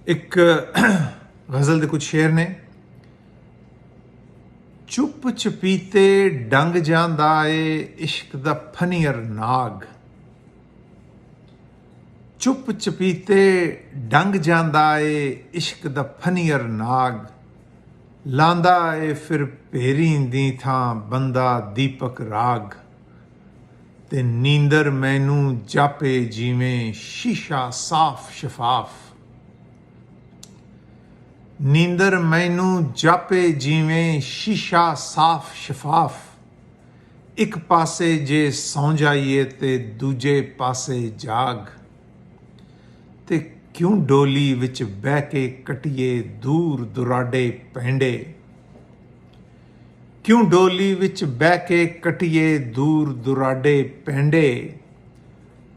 एक गज़ल के कुछ शेर ने। चुप चपीते डंग जांदा ए इश्क दा फनीर नाग। चुप चपीते डंग जांदा ए इश्क दा फनीर नाग। लांदा ए फिर भेरी दी थां बंदा दीपक राग। ते नींदर मैनू जापे जिवें शीशा साफ शफाफ। नींदर मैनू जापे जिवें शीशा साफ शफाफ। एक पासे जे सौ जाइए ते दूजे पासे जाग। ते क्यों डोली विच बह के कटिए दूर दुराडे पैंडे। क्यों डोली विच बह के कटिए दूर दुराडे पैंडे।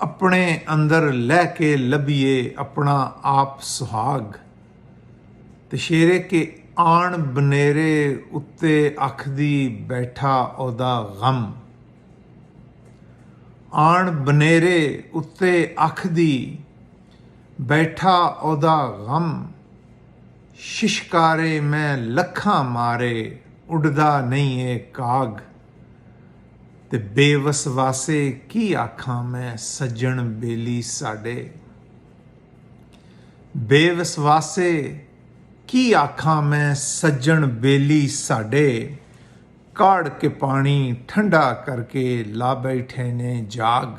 अपने अंदर लै के लभिए अपना आप सुहाग। ते शेरे के आण बनेरे उत्ते अखदी बैठा ओदा गम। आण बनेरे उत्ते अखदी बैठा ओदा गम। शिशकारे मैं लखां मारे उड़दा नहीं है काग। ते बेवसवासे की आखां मैं सज्जन बेली साडे। बेवसवासे की आखां मैं सज्जन बेली साडे। काड़ के पानी ठंडा करके ला बैठे ने जाग।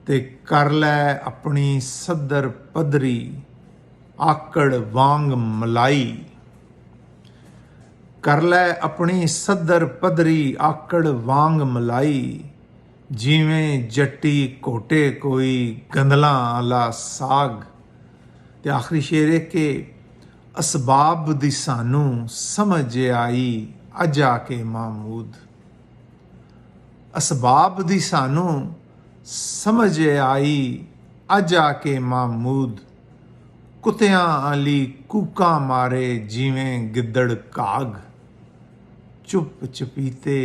ते कर लै अपनी सदर पदरी आकड़ वांग मलाई। कर लै अपनी सदर पदरी आकड़ वांग मलाई। जिवें जट्टी कोटे कोई गंदलां आला साग। ते आखिरी शेर है कि असबाब दी सानू समझ आई अज आके महमूद। असबाब दी सानू समझ आई अज आके महमूद। कुत्तियां आली कूकां मारे जिवें गिद्दड़ काग। चुप चपीते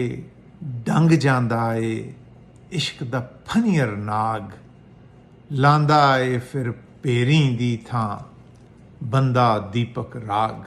डंग जांदा ए इश्क दा फनीर नाग। लांदा ए फिर भेरी दी थां बंदा दीपक राग।